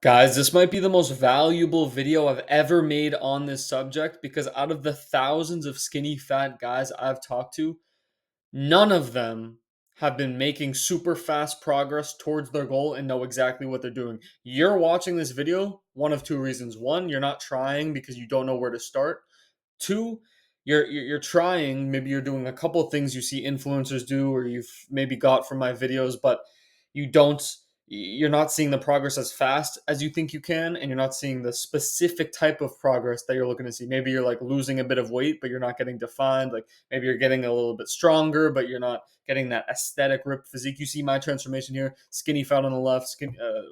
Guys, this might be the most valuable video I've ever made on this subject because out of the thousands of skinny fat guys I've talked to, none of them have been making super fast progress towards their goal and know exactly what they're doing. You're watching this video, one of two reasons. One, you're not trying because you don't know where to start. Two, you're trying, maybe you're doing a couple of things you see influencers do or you've maybe got from my videos, but you don't you're not seeing the progress as fast as you think you can, and you're not seeing the specific type of progress that you're looking to see. Maybe you're like losing a bit of weight, but you're not getting defined. Like maybe you're getting a little bit stronger, but you're not getting that aesthetic ripped physique. You see my transformation here: skinny fat on the left,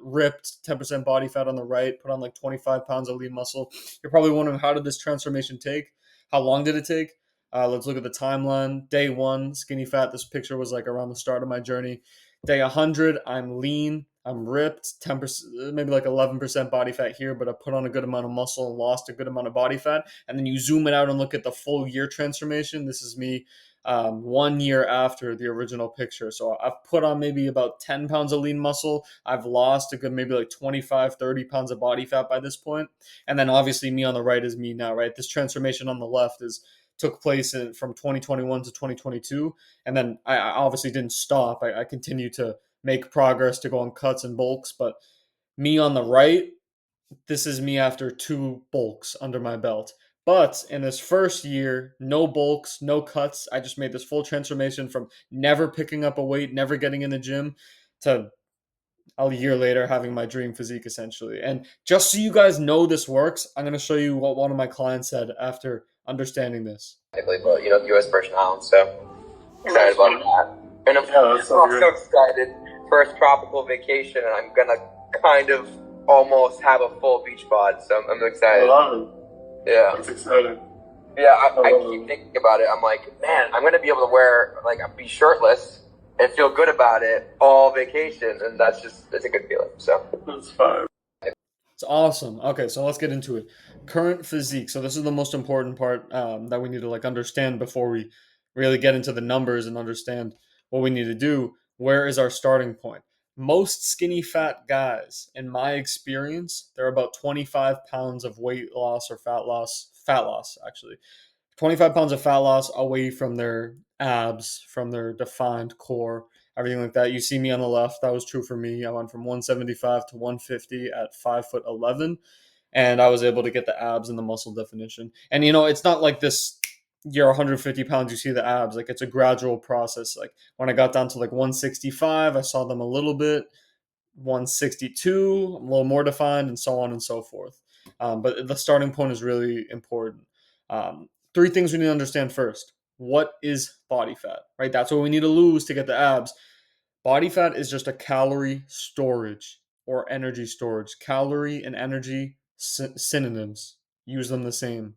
ripped 10% body fat on the right. Put on like 25 pounds of lean muscle. You're probably wondering, how did this transformation take? How long did it take? Let's look at the timeline. Day one, skinny fat. This picture was like around the start of my journey. Day 100, I'm lean, I'm ripped, 10%, maybe like 11% body fat here, but I put on a good amount of muscle and lost a good amount of body fat. And then you zoom it out and look at the full year transformation. This is me 1 year after the original picture. So I've put on maybe about 10 pounds of lean muscle. I've lost a good maybe like 25, 30 pounds of body fat by this point. And then obviously me on the right is me now, right? This transformation on the left is took place from 2021 to 2022. And then I obviously didn't stop. I continued to make progress to go on cuts and bulks. But me on the right, this is me after two bulks under my belt. But in this first year, no bulks, no cuts. I just made this full transformation from never picking up a weight, never getting in the gym, to a year later having my dream physique essentially. And just so you guys know this works, I'm going to show you what one of my clients said after understanding this. But U.S. Virgin Islands, so excited about that. And I'm also excited for a tropical vacation, and I'm gonna kind of almost have a full beach bod, so I'm excited. I love it. Yeah, That's exciting. yeah. I keep thinking about it. I'm like, man, I'm gonna be able to wear be shirtless and feel good about it all vacation, and that's a good feeling. So That's fine. It's awesome. Okay, so let's get into it. Current physique. So this is the most important part that we need to like understand before we really get into the numbers and understand what we need to do. Where is our starting point? Most skinny fat guys, in my experience, they're about 25 pounds of weight loss or fat loss actually. 25 pounds of fat loss away from their abs, from their defined core, everything like that. You see me on the left. That was true for me. I went from 175 to 150 at 5'11", and I was able to get the abs and the muscle definition. And it's not like this. You're 150 pounds, you see the abs. Like it's a gradual process. Like when I got down to like 165, I saw them a little bit. 162, a little more defined, and so on and so forth. But the starting point is really important. Three things we need to understand first. What is body fat, right? That's what we need to lose to get the abs. Body fat is just a calorie storage or energy storage. Calorie and energy synonyms. Use them the same.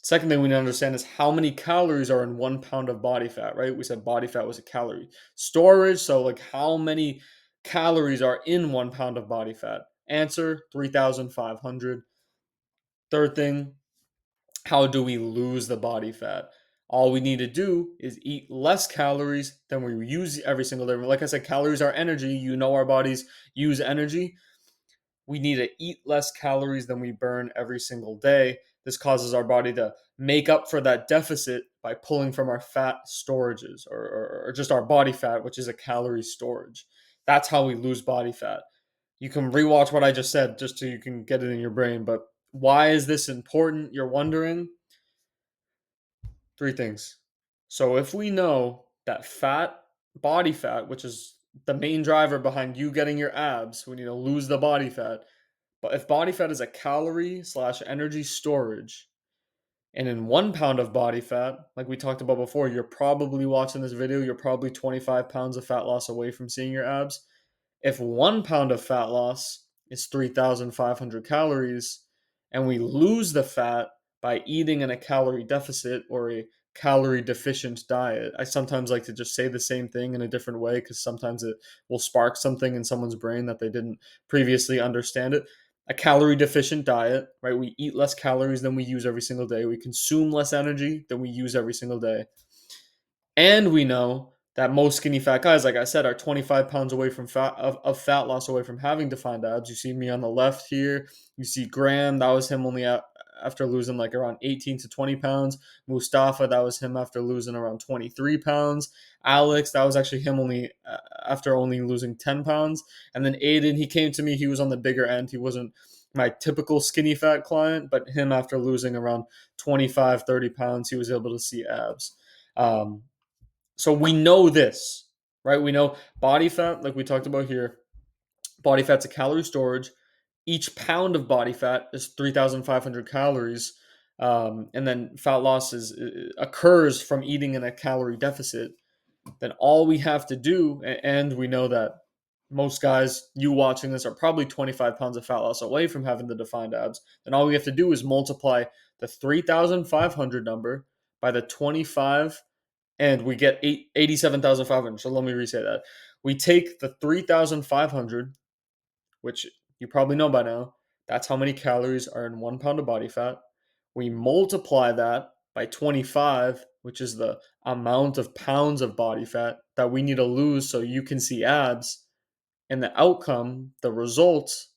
Second thing we need to understand is how many calories are in 1 pound of body fat, right? We said body fat was a calorie. Storage, so like how many calories are in 1 pound of body fat? Answer 3,500. Third thing, how do we lose the body fat? All we need to do is eat less calories than we use every single day. Like I said, calories are energy. Our bodies use energy. We need to eat less calories than we burn every single day. This causes our body to make up for that deficit by pulling from our fat storages or just our body fat, which is a calorie storage. That's how we lose body fat. You can rewatch what I just said just so you can get it in your brain. But why is this important? You're wondering. Three things. So if we know that body fat, which is the main driver behind you getting your abs, we need to lose the body fat. But if body fat is a calorie slash energy storage, and in 1 pound of body fat, like we talked about before, you're probably watching this video, you're probably 25 pounds of fat loss away from seeing your abs. If 1 pound of fat loss is 3,500 calories, and we lose the fat by eating in a calorie deficit or a calorie deficient diet. I sometimes like to just say the same thing in a different way because sometimes it will spark something in someone's brain that they didn't previously understand it. A calorie deficient diet, right? We eat less calories than we use every single day. We consume less energy than we use every single day. And we know that most skinny fat guys, like I said, are 25 pounds away from fat loss away from having defined abs. You see me on the left here. You see Graham, that was him only after losing like around 18 to 20 pounds. Mustafa, that was him after losing around 23 pounds. Alex, that was actually him only after only losing 10 pounds. And then Aiden, he came to me, he was on the bigger end. He wasn't my typical skinny fat client, but him after losing around 25, 30 pounds, he was able to see abs. So we know this, right? We know body fat, like we talked about here, body fat's a calorie storage. Each pound of body fat is 3,500 calories. And then fat loss occurs from eating in a calorie deficit. Then all we have to do, and we know that most guys, you watching this, are probably 25 pounds of fat loss away from having the defined abs. Then all we have to do is multiply the 3,500 number by the 25, and we get 87,500. So let me reset that. We take the 3,500, which you probably know by now. That's how many calories are in 1 pound of body fat. We multiply that by 25, which is the amount of pounds of body fat that we need to lose so you can see abs. And the outcome, the results,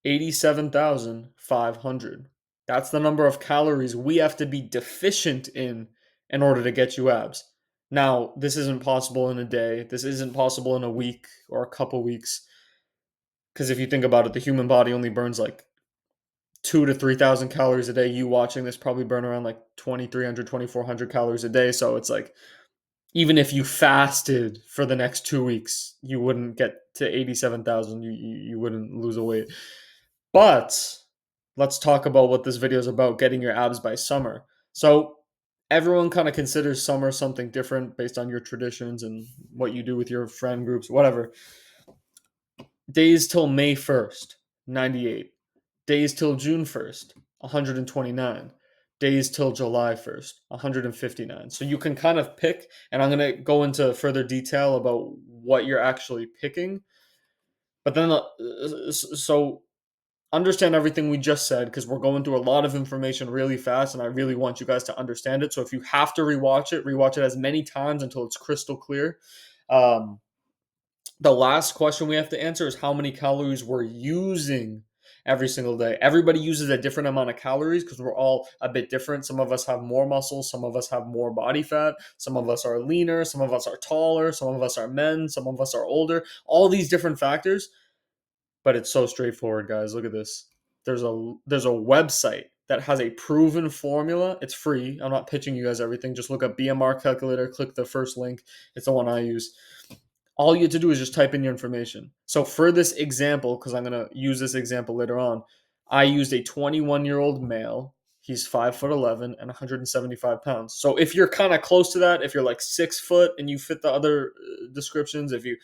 87,500. That's the number of calories we have to be deficient in order to get you abs. Now, this isn't possible in a day. This isn't possible in a week or a couple weeks. Because if you think about it, the human body only burns like 2 to 3,000 calories a day. You watching this probably burn around like 2,300, 2,400 calories a day. So it's like, even if you fasted for the next 2 weeks, you wouldn't get to 87,000. You wouldn't lose a weight. But let's talk about what this video is about, getting your abs by summer. So everyone kind of considers summer something different based on your traditions and what you do with your friend groups, whatever. Days till May 1st, 98. Days till June 1st, 129. Days till July 1st, 159. So you can kind of pick, and I'm going to go into further detail about what you're actually picking. But then, so understand everything we just said, because we're going through a lot of information really fast, and I really want you guys to understand it. So if you have to rewatch it as many times until it's crystal clear. The last question we have to answer is how many calories we're using every single day. Everybody uses a different amount of calories because we're all a bit different. Some of us have more muscle, some of us have more body fat, some of us are leaner, some of us are taller, some of us are men, some of us are older. All these different factors, but it's so straightforward, guys. Look at this. There's a website that has a proven formula. It's free. I'm not pitching you guys everything. Just look up BMR calculator, click the first link. It's the one I use. All you have to do is just type in your information. So for this example, because I'm going to use this example later on, I used a 21-year-old male. He's 5'11" and 175 pounds. So if you're kind of close to that, if you're like 6 foot and you fit the other descriptions, if you're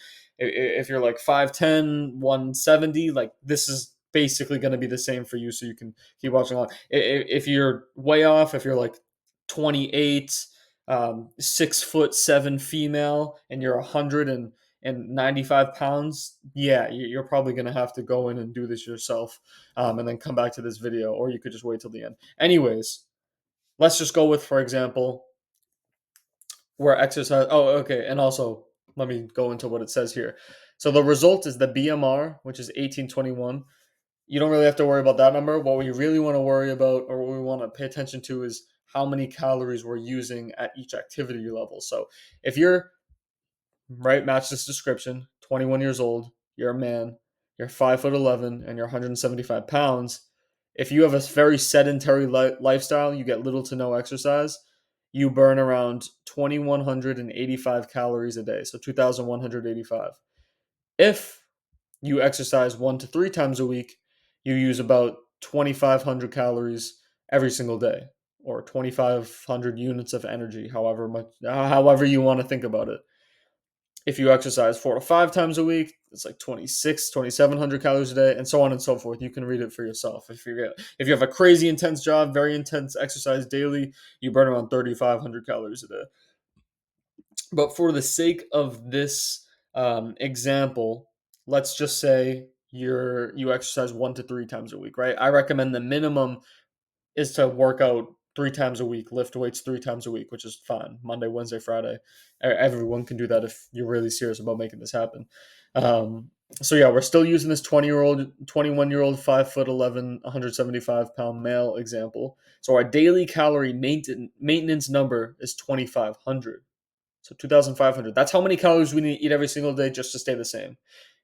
like 5'10", 170, like this is basically going to be the same for you. So you can keep watching along. If you're way off, if you're like 28, 6'7" female, and you're 195 pounds, yeah, you're probably going to have to go in and do this yourself, and then come back to this video, or you could just wait till the end. Anyways, let's just go with, for example, where exercise. Oh, okay. And also, let me go into what it says here. So the result is the BMR, which is 1821. You don't really have to worry about that number. What we really want to worry about, or what we want to pay attention to, is how many calories we're using at each activity level. So if you're right, match this description, 21 years old, you're a man, you're 5'11", and you're 175 pounds. If you have a very sedentary lifestyle, you get little to no exercise, you burn around 2,185 calories a day, so 2,185. If you exercise 1 to 3 times a week, you use about 2,500 calories every single day, or 2,500 units of energy, however you want to think about it. If you exercise 4 to 5 times a week, it's like 2,700 calories a day, and so on and so forth. You can read it for yourself. If you have a crazy intense job, very intense exercise daily, you burn around 3,500 calories a day. But for the sake of this example, let's just say you exercise 1 to 3 times a week, right? I recommend the minimum is to work out 3 times a week, lift weights 3 times a week, which is fine. Monday, Wednesday, Friday. Everyone can do that if you're really serious about making this happen. So yeah, we're still using this 21-year-old, 5'11", 175-pound male example. So our daily calorie maintenance number is 2,500. So 2,500. That's how many calories we need to eat every single day just to stay the same.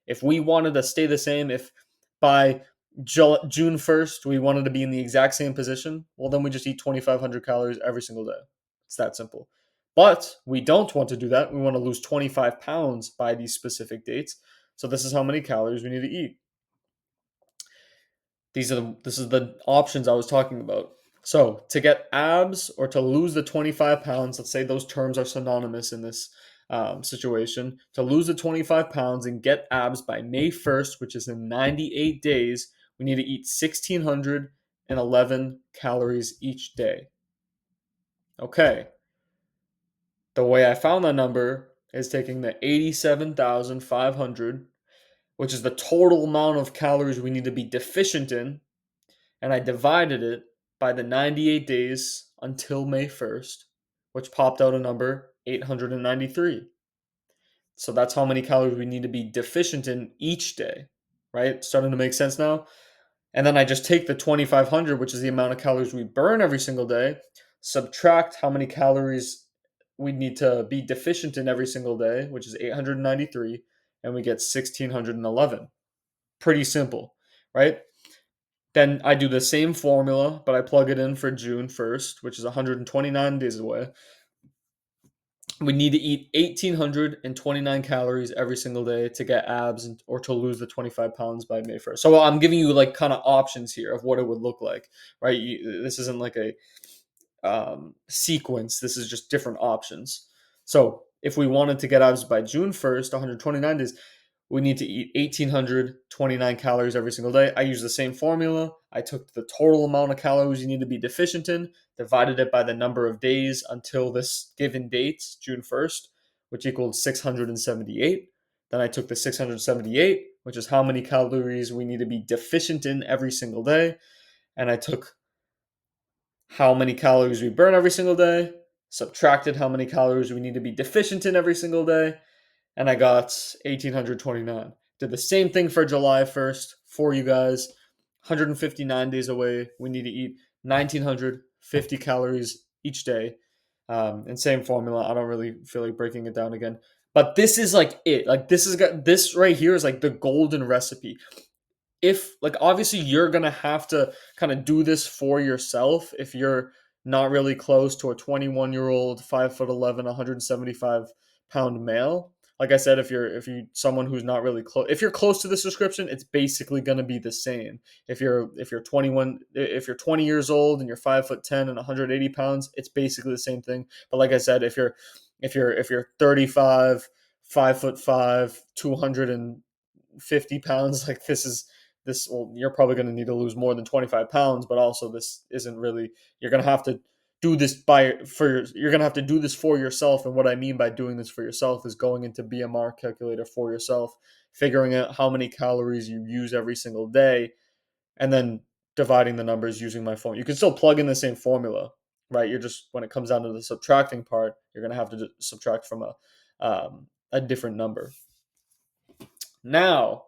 If we wanted to stay the same, if by June 1st we wanted to be in the exact same position, well, then we just eat 2,500 calories every single day. It's that simple. But we don't want to do that. We want to lose 25 pounds by these specific dates. So this is how many calories we need to eat. This is the options I was talking about. So to get abs or to lose the 25 pounds, let's say those terms are synonymous in this situation. To lose the 25 pounds and get abs by May 1st, which is in 98 days, we need to eat 1,611 calories each day. Okay. The way I found that number is taking the 87,500, which is the total amount of calories we need to be deficient in, and I divided it by the 98 days until May 1st, which popped out a number 893. So that's how many calories we need to be deficient in each day, right? Starting to make sense now? And then I just take the 2,500, which is the amount of calories we burn every single day, subtract how many calories we need to be deficient in every single day, which is 893, and we get 1,611. Pretty simple, right? Then I do the same formula, but I plug it in for June 1st, which is 129 days away. We need to eat 1,829 calories every single day to get abs or to lose the 25 pounds by May 1st. So I'm giving you like kind of options here of what it would look like, right? This isn't like a sequence. This is just different options. So if we wanted to get abs by June 1st, 129 days, we need to eat 1,829 calories every single day. I use the same formula. I took the total amount of calories you need to be deficient in, divided it by the number of days until this given date, June 1st, which equaled 678. Then I took the 678, which is how many calories we need to be deficient in every single day, and I took how many calories we burn every single day, subtracted how many calories we need to be deficient in every single day, and I got 1,829. Did the same thing for July 1st for you guys. 159 days away. We need to eat 1,950 calories each day. And same formula. I don't really feel like breaking it down again. But this is like it. Like this right here is like the golden recipe. If like obviously you're gonna have to kind of do this for yourself if you're not really close to a 21-year-old 5'11", 175-pound male. Like I said, if you someone who's not really close, if you're close to this description, it's basically going to be the same. If you're 21, if you're 20 years old and you're 5'10" and 180 pounds, it's basically the same thing. But like I said, if you're 35, 5'5", 250 pounds, like this, well, you're probably going to need to lose more than 25 pounds, but also this isn't really, you're going to have to do this you're going to have to do this for yourself. And what I mean by doing this for yourself is going into BMR calculator for yourself, figuring out how many calories you use every single day, and then dividing the numbers using my phone. You can still plug in the same formula, right? You're just, when it comes down to the subtracting part, you're going to have to subtract from a different number. Now,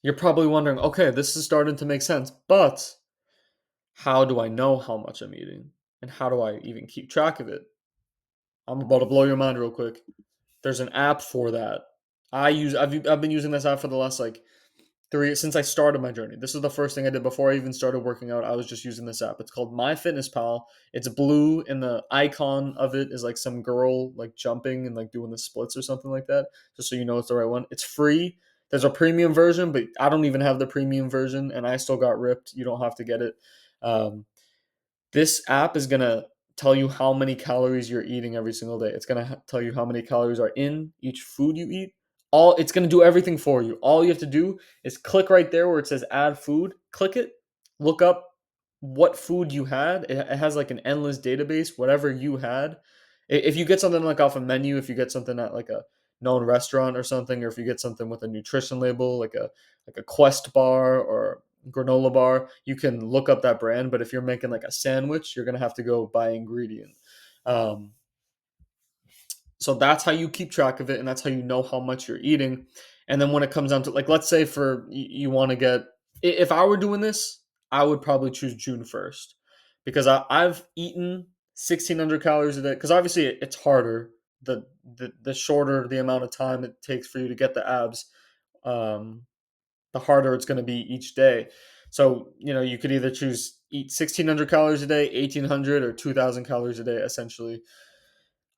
you're probably wondering, okay, this is starting to make sense, but how do I know how much I'm eating? And how do I even keep track of it? I'm about to blow your mind real quick. There's an app for that. I've been using this app for the last since I started my journey. This is the first thing I did before I even started working out. I was just using this app. It's called MyFitnessPal. It's blue, and the icon of it is like some girl like jumping and like doing the splits or something like that. Just so you know it's the right one. It's free. There's a premium version, but I don't even have the premium version, and I still got ripped. You don't have to get it. This app is gonna tell you how many calories you're eating every single day. It's gonna tell you how many calories are in each food you eat. It's gonna do everything for you. All you have to do is click right there where it says add food. Click it, look up what food you had. It has like an endless database, whatever you had. If you get something like off a menu, if you get something at like a known restaurant or something, or if you get something with a nutrition label, like a Quest bar or granola bar. You can look up that brand, but if you're making like a sandwich, you're gonna have to go by ingredient. Um, so that's how you keep track of it, and that's how you know how much you're eating. And then when it comes down to, like, let's say for you want to get, if I were doing this, I would probably choose June 1st because I've eaten 1,600 calories a day. Because obviously it's harder the shorter the amount of time it takes for you to get the abs, um, the harder it's going to be each day. So you could either choose eat 1,600 calories a day, 1,800, or 2,000 calories a day, essentially.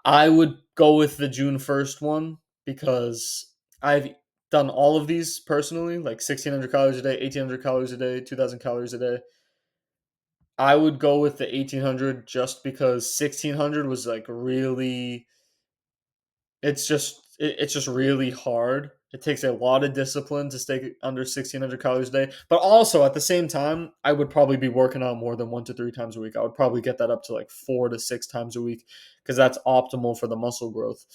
I would go with the June 1st one because I've done all of these personally, like 1,600 calories a day, 1,800 calories a day, 2,000 calories a day. I would go with the 1,800 just because 1,600 was like really, it's just really hard. It takes a lot of discipline to stay under 1,600 calories a day. But also at the same time, I would probably be working out more than 1 to 3 times a week. I would probably get that up to like 4 to 6 times a week because that's optimal for the muscle growth.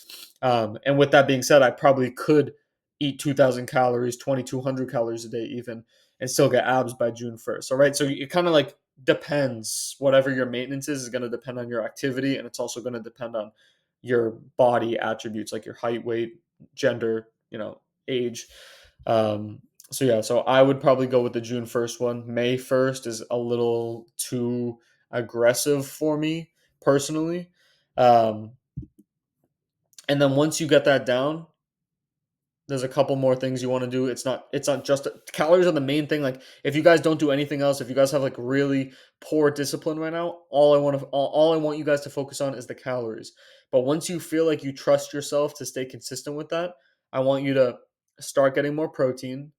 And with that being said, I probably could eat 2,000 calories, 2,200 calories a day even, and still get abs by June 1st. All right. So it kind of like depends. Whatever your maintenance is going to depend on your activity, and it's also going to depend on your body attributes like your height, weight, gender, age. So yeah, so I would probably go with the June 1st one. May 1st is a little too aggressive for me personally. Um, and then once you get that down, there's a couple more things you want to do. It's not just calories are the main thing. Like if you guys don't do anything else, if you guys have like really poor discipline right now, all I want you guys to focus on is the calories. But once you feel like you trust yourself to stay consistent with that, I want you to start getting more protein,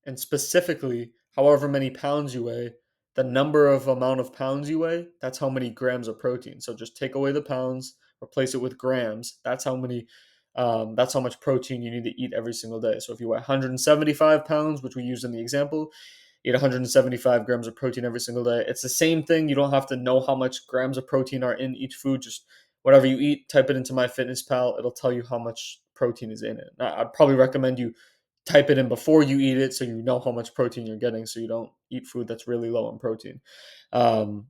and specifically however many pounds you weigh, the number of amount of pounds you weigh, that's how many grams of protein. So just take away the pounds, replace it with grams. That's how much protein you need to eat every single day. So if you weigh 175 pounds, which we used in the example, eat 175 grams of protein every single day. It's the same thing. You don't have to know how much grams of protein are in each food. Just whatever you eat, type it into MyFitnessPal. It'll tell you how much protein is in it. I'd probably recommend you type it in before you eat it so you know how much protein you're getting, so you don't eat food that's really low in protein. Um,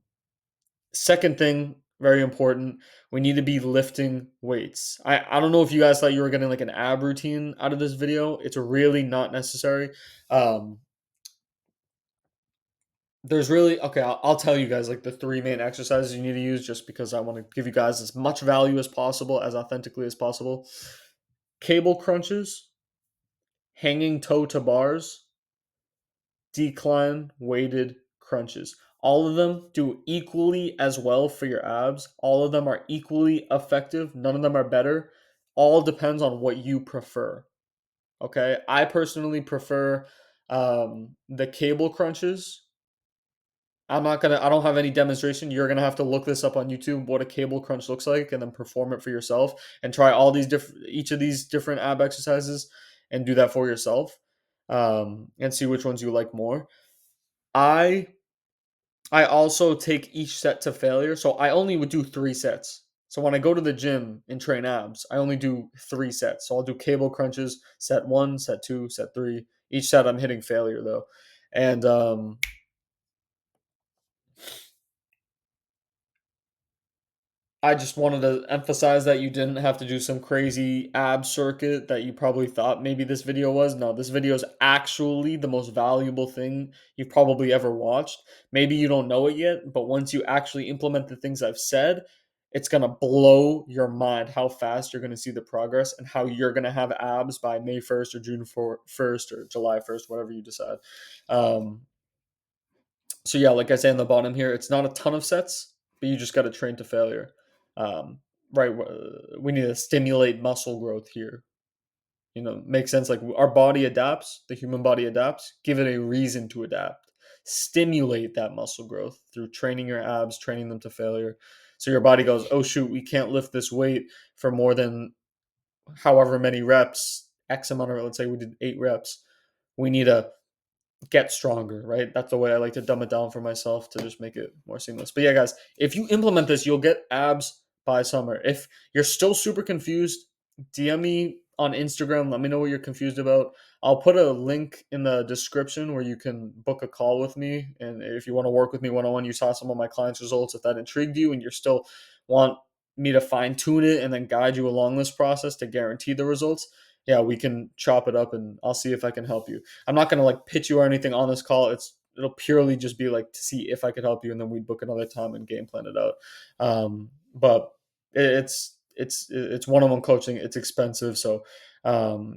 Second thing, very important, we need to be lifting weights. I don't know if you guys thought you were getting like an ab routine out of this video. It's really not necessary. Um, there's really, okay, I'll tell you guys like the three main exercises you need to use just because I want to give you guys as much value as possible, as authentically as possible. Cable crunches, hanging toe to bars, decline weighted crunches. All of them do equally as well for your abs. All of them are equally effective. None of them are better. All depends on what you prefer. Okay. I personally prefer the cable crunches. I don't have any demonstration. You're gonna have to look this up on YouTube, what a cable crunch looks like, and then perform it for yourself and try each of these different ab exercises and do that for yourself. And see which ones you like more. I I also take each set to failure. So I only would do 3 sets. So when I go to the gym and train abs, I only do 3 sets. So I'll do cable crunches, set one, set two, set three. Each set I'm hitting failure though. And I just wanted to emphasize that you didn't have to do some crazy ab circuit that you probably thought maybe this video was. No, this video is actually the most valuable thing you've probably ever watched. Maybe you don't know it yet, but once you actually implement the things I've said, it's going to blow your mind how fast you're going to see the progress and how you're going to have abs by May 1st or June 1st or July 1st, whatever you decide. Um, so yeah, like I say in the bottom here, it's not a ton of sets, but you just got to train to failure. Um, right, we need to stimulate muscle growth here. Makes sense. Like our body adapts, the human body adapts. Give it a reason to adapt. Stimulate that muscle growth through training your abs, training them to failure. So your body goes, oh shoot, we can't lift this weight for more than however many reps, X amount of, let's say we did 8 reps. We need to get stronger, right? That's the way I like to dumb it down for myself to just make it more seamless. But yeah, guys, if you implement this, you'll get abs by summer. If you're still super confused, DM me on Instagram. Let me know what you're confused about. I'll put a link in the description where you can book a call with me. And if you want to work with me one-on-one, you saw some of my clients' results. If that intrigued you and you still want me to fine tune it and then guide you along this process to guarantee the results, yeah, we can chop it up and I'll see if I can help you. I'm not going to like pitch you or anything on this call. It'll purely just be like to see if I could help you, and then we'd book another time and game plan it out. But it's one-on-one coaching. It's expensive, so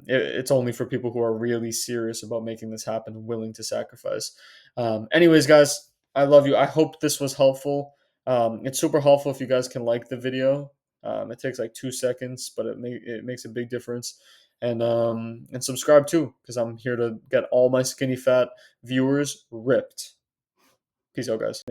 it's only for people who are really serious about making this happen and willing to sacrifice. Anyways, guys, I love you. I hope this was helpful. It's super helpful if you guys can like the video. It takes like 2 seconds, but it makes a big difference. And subscribe too, because I'm here to get all my skinny fat viewers ripped. Peace out, guys.